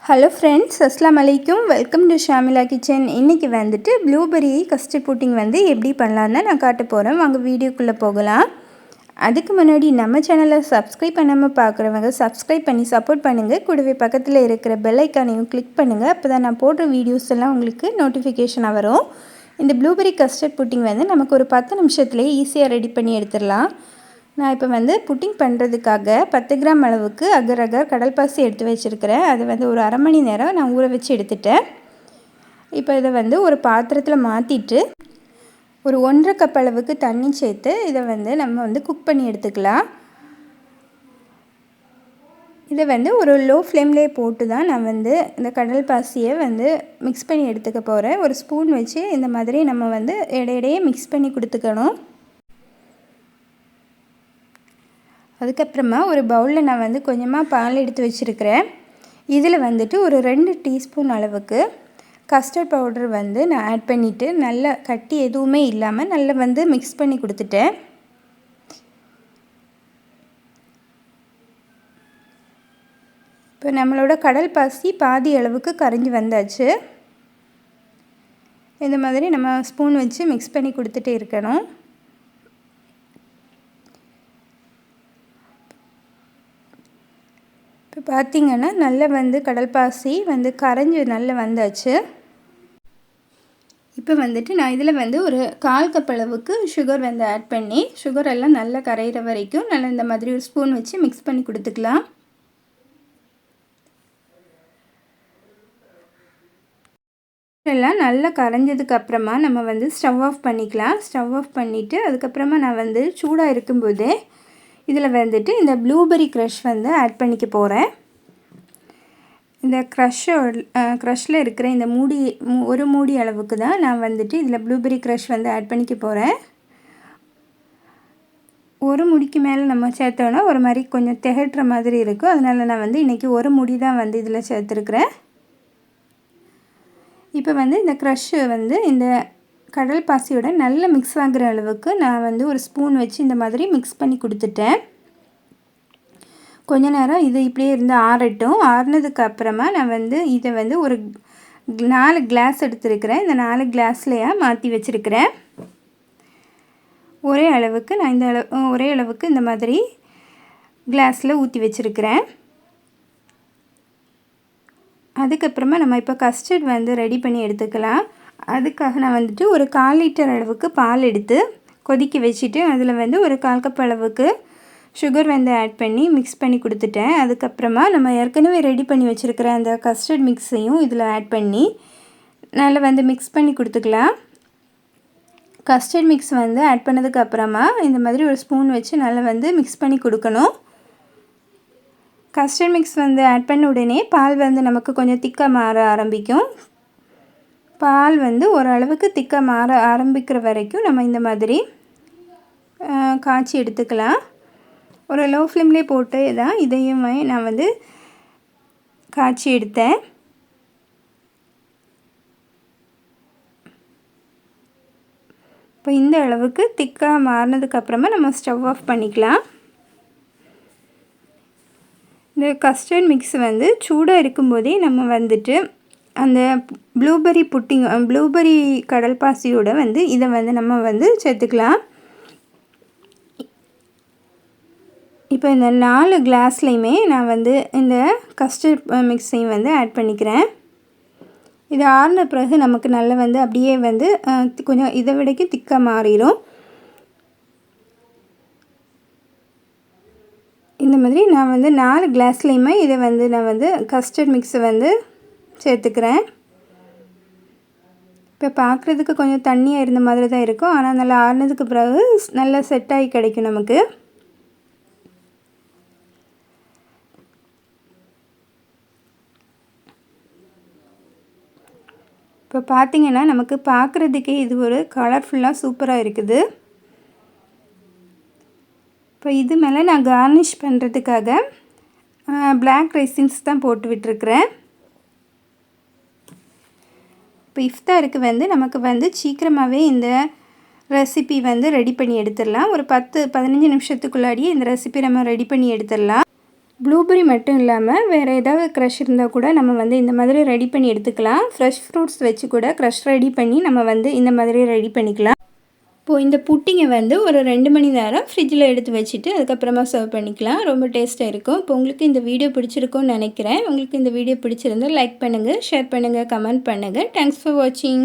Hello friends, அஸ்ஸலாமு அலைக்கும். Welcome to Shamila kitchen. இன்றைக்கி வந்துட்டு ப்ளூபெர்ரி கஸ்டர்ட் புட்டிங் வந்து எப்படி பண்ணலான்னு நான் காட்ட போகிறேன். வாங்க வீடியோக்குள்ளே போகலாம். அதுக்கு முன்னாடி நம்ம சேனலை சப்ஸ்கிரைப் பண்ணாமல் பார்க்குறவங்க சப்ஸ்கிரைப் பண்ணி சப்போர்ட் பண்ணுங்கள். கூடவே பக்கத்தில் இருக்கிற பெல் ஐக்கானையும் கிளிக் பண்ணுங்கள். அப்போ தான் நான் போடுற வீடியோஸ் எல்லாம் உங்களுக்கு நோட்டிஃபிகேஷனாக வரும். இந்த ப்ளூபெர்ரி கஸ்டர்ட் புட்டிங் வந்து நமக்கு ஒரு 10 நிமிஷத்துலேயே ஈஸியாக ரெடி பண்ணி எடுத்துடலாம். நான் இப்போ வந்து புட்டிங் பண்ணுறதுக்காக 10 கிராம் அளவுக்கு அகர் அகர் கடல்பாசி எடுத்து வச்சுருக்கிறேன். அது வந்து ஒரு அரை மணி நேரம் நான் ஊற வச்சு எடுத்துட்டேன். இப்போ இதை வந்து ஒரு பாத்திரத்தில் மாற்றிட்டு ஒரு 1.5 கப் அளவுக்கு தண்ணி சேர்த்து இதை வந்து நம்ம வந்து குக் பண்ணி எடுத்துக்கலாம். இதை வந்து ஒரு லோ ஃப்ளேம்லேயே போட்டு தான் நான் வந்து இந்த கடல் பாசியை வந்து மிக்ஸ் பண்ணி எடுத்துக்க போகிறேன். ஒரு ஸ்பூன் வச்சு இந்த மாதிரி நம்ம வந்து இடையிடையே மிக்ஸ் பண்ணி கொடுத்துக்கணும். அதுக்கப்புறமா ஒரு பவுலில் நான் வந்து கொஞ்சமாக பால் எடுத்து வச்சுருக்கிறேன். இதில் வந்துட்டு ஒரு 2 டீஸ்பூன் அளவுக்கு கஸ்டர்ட் பவுடர் வந்து நான் ஆட் பண்ணிவிட்டு நல்லா கட்டி எதுவுமே இல்லாமல் நல்லா வந்து மிக்ஸ் பண்ணி கொடுத்துட்டேன். இப்போ நம்மளோட கடல் பாசி பாதி அளவுக்கு கரைஞ்சி வந்தாச்சு. இந்த மாதிரி நம்ம ஸ்பூன் வச்சு மிக்ஸ் பண்ணி கொடுத்துட்டே இருக்கணும். இப்போ பார்த்திங்கன்னா நல்லா வந்து கடல் பாசி வந்து கரைஞ்சி நல்லா வந்தாச்சு. இப்போ வந்துட்டு நான் இதில் வந்து ஒரு 1/4 கப் அளவுக்கு சுகர் வந்து ஆட் பண்ணி சுகர் எல்லாம் நல்லா கரையிற வரைக்கும் நல்லா இந்த மாதிரி ஒரு ஸ்பூன் வச்சு மிக்ஸ் பண்ணி கொடுத்துக்கலாம். எல்லாம் நல்லா கரைஞ்சதுக்கு அப்புறமா நம்ம வந்து ஸ்டவ் ஆஃப் பண்ணிக்கலாம். ஸ்டவ் ஆஃப் பண்ணிவிட்டு அதுக்கப்புறமா நான் வந்து சூடாக இருக்கும்போதே இதில் வந்துட்டு இந்த ப்ளூபெர்ரி க்ரஷ் வந்து ஆட் பண்ணிக்க போகிறேன். இந்த க்ரஷில் இருக்கிற இந்த ஒரு மூடி அளவுக்கு தான் நான் வந்துட்டு இதில் ப்ளூபெர்ரி க்ரஷ் வந்து ஆட் பண்ணிக்க போகிறேன். ஒரு முடிக்கு மேலே நம்ம சேர்த்தோன்னா ஒரு மாதிரி கொஞ்சம் திகட்டுற மாதிரி இருக்கும். அதனால் நான் வந்து இன்றைக்கி ஒரு முடி தான் வந்து இதில் சேர்த்துருக்குறேன். இப்போ வந்து இந்த க்ரஷ்ஷு வந்து இந்த கடல் பாசியோட நல்ல மிக்ஸ் ஆகிற அளவுக்கு நான் வந்து ஒரு ஸ்பூன் வச்சு இந்த மாதிரி மிக்ஸ் பண்ணி கொடுத்துட்டேன். கொஞ்ச நேரம் இது இப்படியே இருந்து ஆறட்டும். ஆறுனதுக்கு அப்புறமா நான் வந்து இதை வந்து ஒரு 4 கிளாஸ் எடுத்துருக்கிறேன். இந்த 4 கிளாஸ்லையாக மாற்றி வச்சுருக்கிறேன். ஒரே அளவுக்கு இந்த மாதிரி கிளாஸில் ஊற்றி வச்சுருக்கிறேன். அதுக்கப்புறமா நம்ம இப்போ கஸ்டர்ட் வந்து ரெடி பண்ணி எடுத்துக்கலாம். அதுக்காக நான் வந்துட்டு ஒரு 1/4 லிட்டர் அளவுக்கு பால் எடுத்து கொதிக்க வச்சுட்டு அதில் வந்து ஒரு 1/4 கப் அளவுக்கு சுகர் வந்து ஆட் பண்ணி மிக்ஸ் பண்ணி கொடுத்துட்டேன். அதுக்கப்புறமா நம்ம ஏற்கனவே ரெடி பண்ணி வச்சுருக்கிற அந்த கஸ்டர்ட் மிக்ஸையும் இதில் ஆட் பண்ணி நல்லா வந்து மிக்ஸ் பண்ணி கொடுத்துக்கலாம். கஸ்டர்ட் மிக்ஸ் வந்து ஆட் பண்ணதுக்கப்புறமா இந்த மாதிரி ஒரு ஸ்பூன் வச்சு நல்லா வந்து மிக்ஸ் பண்ணி கொடுக்கணும். கஸ்டர்ட் மிக்ஸ் வந்து ஆட் பண்ண உடனே பால் வந்து நமக்கு கொஞ்சம் திக்காக மாற ஆரம்பிக்கும். பால் வந்து ஓரளவுக்கு திக்காக மாற ஆரம்பிக்கிற வரைக்கும் நம்ம இந்த மாதிரி காய்ச்சி எடுத்துக்கலாம். ஒரு லோ ஃப்ளேம்லேயே போட்டு தான் இதையுமே நான் வந்து காய்ச்சி எடுத்தேன். இப்போ இந்த அளவுக்கு திக்காக மாறினதுக்கப்புறமா நம்ம ஸ்டவ் ஆஃப் பண்ணிக்கலாம். இந்த கஸ்டர்ட் மிக்ஸ் வந்து சூடாக இருக்கும்போதே நம்ம வந்துட்டு அந்த ப்ளூபெர்ரி கடல் பாசியோட வந்து இதை வந்து நம்ம வந்து சேர்த்துக்கலாம். இப்போ இந்த 4 கிளாஸ்லையுமே நான் வந்து இந்த கஸ்டர்ட் மிக்ஸையும் வந்து ஆட் பண்ணிக்கிறேன். இது ஆறின பிறகு நமக்கு நல்லா வந்து அப்படியே வந்து கொஞ்சம் இதை விடைக்கு திக்காக மாறிடும். இந்த மாதிரி நான் வந்து 4 கிளாஸ்லையுமே இதை வந்து நான் வந்து கஸ்டர்ட் மிக்ஸை வந்து சேர்த்துக்கிறேன். இப்போ பார்க்குறதுக்கு கொஞ்சம் தண்ணியாக இருந்த மாதிரி தான் இருக்கும். ஆனால் நல்லா ஆறினதுக்கு பிறகு நல்லா செட் ஆகி கிடைக்கும் நமக்கு. இப்போ பார்த்திங்கன்னா நமக்கு பார்க்குறதுக்கே இது ஒரு கலர்ஃபுல்லாக சூப்பராக இருக்குது. இப்போ இது மேலே நான் கார்னிஷ் பண்ணுறதுக்காக பிளாக் ரைசின்ஸ் தான் போட்டு விட்டுருக்குறேன். இப்போ இஃப்தாருக்கு வந்து நமக்கு வந்து சீக்கிரமாகவே இந்த ரெசிபி வந்து ரெடி பண்ணி எடுத்துடலாம். ஒரு 10-15 நிமிஷத்துக்குள்ளாடியே இந்த ரெசிபி நம்ம ரெடி பண்ணி எடுத்துடலாம். ப்ளூபெர்ரி மட்டும் இல்லாமல் வேறு ஏதாவது க்ரஷ் இருந்தால் கூட நம்ம வந்து இந்த மாதிரி ரெடி பண்ணி எடுத்துக்கலாம். ஃப்ரெஷ் ஃப்ரூட்ஸ் வச்சு கூட க்ரஷ் ரெடி பண்ணி நம்ம வந்து இந்த மாதிரி ரெடி பண்ணிக்கலாம். இப்போது இந்த புட்டிங்கை வந்து ஒரு 2 மணி நேரம் ஃப்ரிட்ஜில் எடுத்து வச்சுட்டு அதுக்கப்புறமா சர்வ் பண்ணிக்கலாம். ரொம்ப டேஸ்ட்டாக இருக்கும். இப்போ உங்களுக்கு இந்த வீடியோ பிடிச்சிருக்கும்னு நினைக்கிறேன். உங்களுக்கு இந்த வீடியோ பிடிச்சிருந்தால் லைக் பண்ணுங்கள், ஷேர் பண்ணுங்கள், கமெண்ட் பண்ணுங்கள். தேங்க்ஸ் ஃபார் வாட்சிங்.